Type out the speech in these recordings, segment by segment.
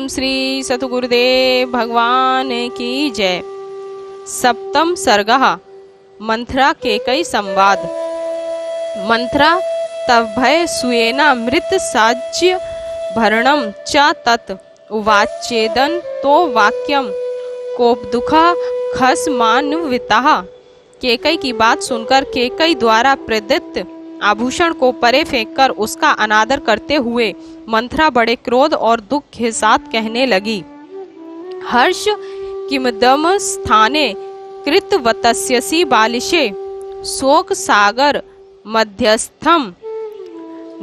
ओम श्री सतगुरुदेव भगवान की जय। सप्तम सर्गः मंथरा केकई संवाद। मंथरा तभय सुयेना मृत साज्य भरणम च तत् उवाचेदन तो वाक्यम कोपदुखा खसमान्वितः। केकई की बात सुनकर केकई द्वारा प्रदत्त आभूषण को परे फेंककर उसका अनादर करते हुए मंथरा बड़े क्रोध और दुख के साथ कहने लगी। हर्ष किमदम स्थाने कृतवतस्यसि बालिशे शोक सागर मध्यस्थम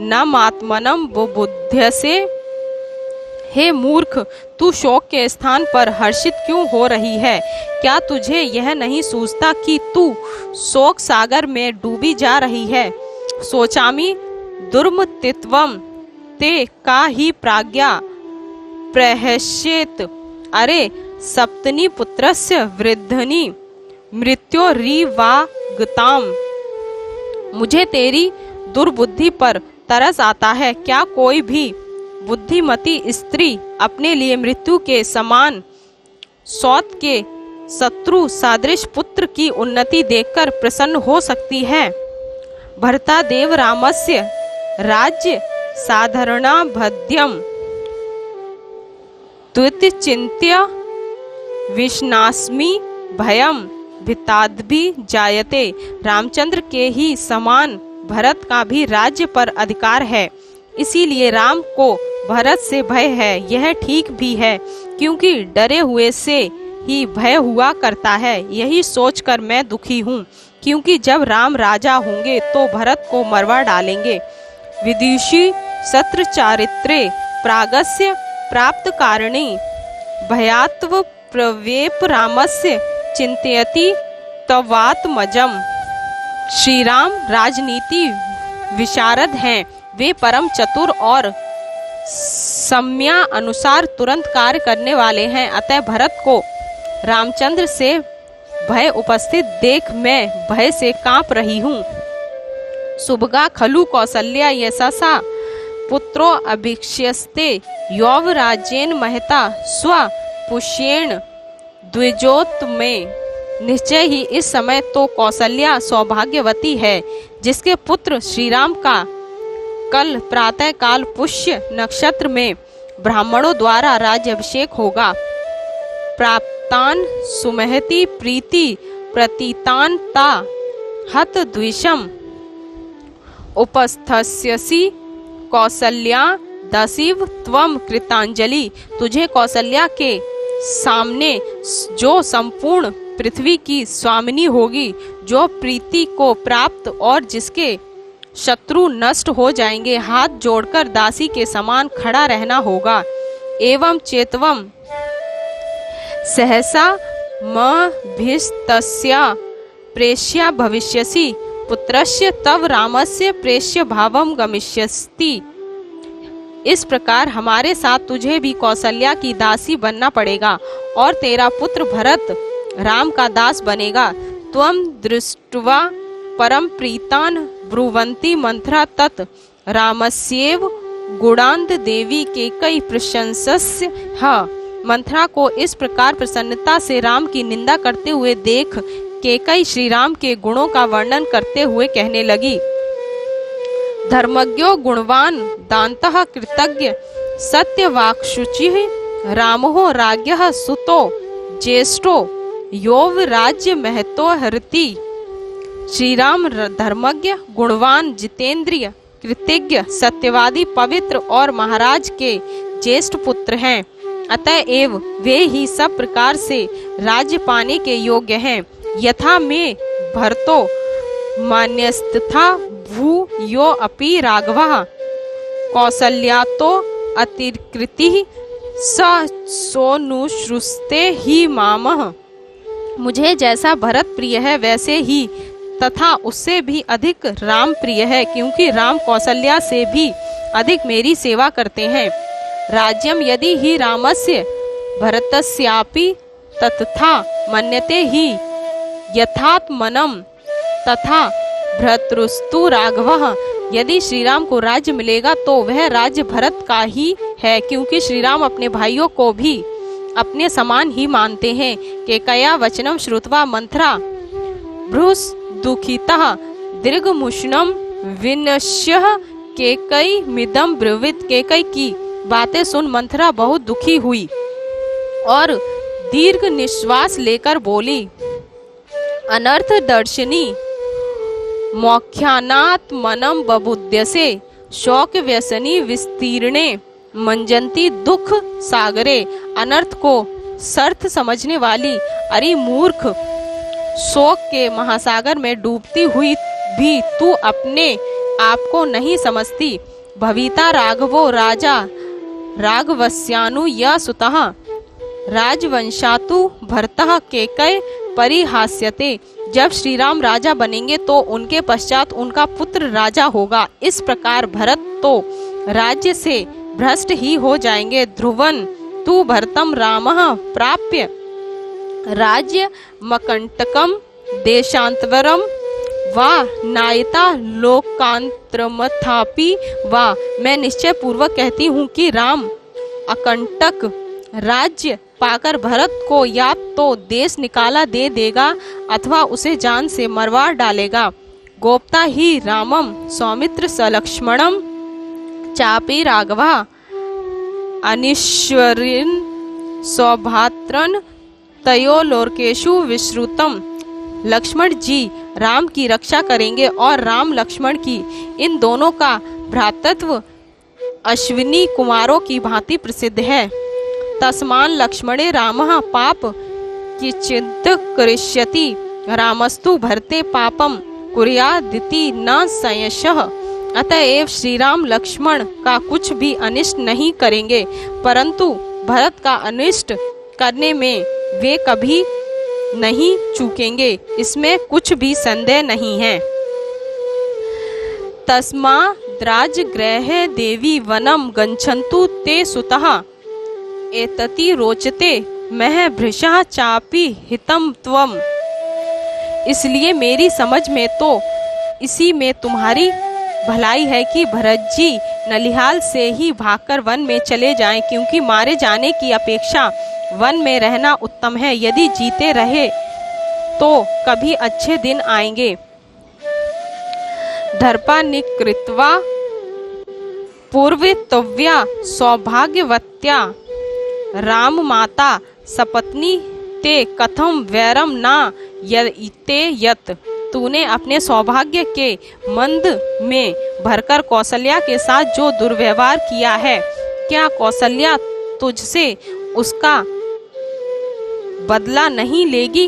न मात्मनम बुद्ध्यसे। हे मूर्ख, तू शोक के स्थान पर हर्षित क्यों हो रही है? क्या तुझे यह नहीं सूझता कि तू शोक सागर में डूबी जा रही है? सोचामी दुर्मतित्वम ते का ही प्राज्ञा प्रहस्येत। अरे सप्तनी पुत्रस्य वृद्धनि मृत्योरिवागताम। मुझे तेरी दुर्बुद्धि पर तरस आता है। क्या कोई भी बुद्धिमती स्त्री अपने लिए मृत्यु के समान सौत के शत्रु सादृश पुत्र की उन्नति देखकर प्रसन्न हो सकती है? भर्ता देव रामस्य राज्य साधारणाभद्यम त्वचिन्त्य विष्णास्मि भयम भिताद्भि जायते। रामचंद्र के ही समान भरत का भी राज्य पर अधिकार है, इसीलिए राम को भरत से भय है। यह ठीक भी है, क्योंकि डरे हुए से ही भय हुआ करता है। यही सोचकर मैं दुखी हूँ, क्योंकि जब राम राजा होंगे तो भरत को मरवा डालेंगे। विदुषी सत्र चारित्रे प्रागस्य प्राप्त कारणे भयात्व प्रवेप रामस्य चिंतयति तवात्मजम। श्री राम राजनीति विशारद हैं। वे परम चतुर और सम्या अनुसार तुरंत कार्य करने वाले हैं। अतः भरत को रामचंद्र से भय उपस्थित देख मैं भय से कांप रही हूँ। सुभगा खलु कौसल्या यशसा पुत्रो अभिक्ष्यस्ते यौवराज्येन महता स्व पुष्येण द्विजोत में। निश्चय ही इस समय तो कौसल्या सौभाग्यवती है, जिसके पुत्र श्रीराम का कल प्रातः काल पुष्य नक्षत्र में ब्राह्मणों द्वारा राज्याभिषेक होगा। प्राप्तान सुमहति प्रीति प्रतीतान ता हत द्विषम उपस्थस्यसि कौसल्या दसिव त्वम कृतांजलि। तुझे कौसल्या के सामने जो संपूर्ण पृथ्वी की स्वामिनी होगी, जो प्रीति को प्राप्त और जिसके शत्रु नष्ट हो जाएंगे, हाथ जोड़कर दासी के समान खड़ा रहना होगा। एवं चेतवम सहसा मभिस्तस्या प्रेष्या भविष्यसि पुत्रस्य तव रामस्य प्रेष्य भावम गमिष्यस्ति। इस प्रकार हमारे साथ तुझे भी कौसल्या की दासी बनना पड़ेगा और तेरा पुत्र भरत राम का दास बनेगा। त्वं दृष्ट्वा परम प्रीतान ब्रुवंती मंथरा तत् रामस्येव गुणांत देवी के कई प्रशंसस्य ह। मंथरा को इस प्रकार प्रसन्नता से राम की निंदा करते हुए देख केकई श्री राम के गुणों का वर्णन करते हुए कहने लगी। धर्मज्ञो गुणवान दान्तः कृतज्ञ सत्यवाक्शुचिः रामो राज्ञः सुतो ज्येष्ठो योव राज्य महतो हरति। श्री राम धर्मज्ञ गुणवान जितेंद्रिय कृतज्ञ सत्यवादी पवित्र और महाराज के ज्येष्ठ पुत्र हैं। अतएव वे ही सब प्रकार से राज्य पाने के योग्य हैं। यथा में भरतो मान्यस्तथा भू यो अपि राघवः कौसल्यातो अतिकृति स सोनुश्रुस्ते ही मामः। मुझे जैसा भरत प्रिय है वैसे ही तथा उससे भी अधिक राम प्रिय है, क्योंकि राम कौसल्या से भी अधिक मेरी सेवा करते हैं। राज्यम यदि ही रामस्य भरतस्यापि ततथा मन्यते ही यथात्मनम तथा भर्तृस्तु राघवः यदि श्री राम को राज्य मिलेगा तो वह राज्य भरत का ही है, क्योंकि श्री राम अपने भाइयों को भी अपने समान ही मानते हैं। केकया वचनम श्रुत्वा मंथरा भ्रूस दुखितः दीर्घमुष्णम विनश्य केकई मिदम ब्रवीत। केकई की बातें सुन मंथरा बहुत दुखी हुई और दीर्घ निश्वास लेकर बोली, अनर्थ दर्शनी मोख्यानात् मनम बबुध्यसे शोक व्यसनी विस्तीर्णे मंजंती दुख सागरे। अनर्थ को सर्थ समझने वाली अरे मूर्ख, शोक के महासागर में डूबती हुई भी तू अपने आप को नहीं समझती। भविता राघवो राजा राघवस्यानु या सुतः राजवंशातु भरतः केकय परिहास्यते। जब श्री राम राजा बनेंगे तो उनके पश्चात उनका पुत्र राजा होगा। इस प्रकार भरत तो राज्य से भ्रष्ट ही हो जाएंगे। ध्रुवन तू भरतम रामः प्राप्य राज्य मकंटकम देशांतरम वा नायता लोकांतरमथापि वा। मैं निश्चय पूर्वक कहती हूँ कि राम अकंटक राज्य पाकर भरत को या तो देश निकाला दे देगा अथवा उसे जान से मरवा डालेगा। गोप्ता ही रामम सौमित्र सलक्ष्मणम चापी राघवा अनिश्वरिन सौभात्रन तयो लोकेशु विश्रुतम। लक्ष्मण जी राम की रक्षा करेंगे और राम लक्ष्मण की इन दोनों का भ्रातृत्व अश्विनी कुमारों की भांति प्रसिद्ध है। तस्मान लक्ष्मणे रामः पाप किंचित् करिष्यति रामस्तु भरते पापम कुर्यादिति न संशयः। अतएव श्री राम लक्ष्मण का कुछ भी अनिष्ट नहीं करेंगे, परंतु भरत का अनिष्ट करने में वे कभी नहीं चूकेंगे, इसमें कुछ भी संदेह नहीं है। तस्माद्राजगृहे देवी वनम गच्छन्तु ते सुतः एतति रोचते मह भृशः चापि हितम त्वम। इसलिए मेरी समझ में तो इसी में तुम्हारी भलाई है कि भरत जी नलिहाल से ही भागकर वन में चले जाएं, क्योंकि मारे जाने की अपेक्षा वन में रहना उत्तम है। यदि जीते रहे तो कभी अच्छे दिन आएंगे। दर्पा निकृत्वा पूर्वितव्या सौभाग्यवत्या राम माता सपत्नी ते कथम वैरम ना यते यत। तूने अपने सौभाग्य के मंद में भरकर कौशल्या के साथ जो दुर्व्यवहार किया है, क्या कौशल्या तुझसे उसका बदला नहीं लेगी?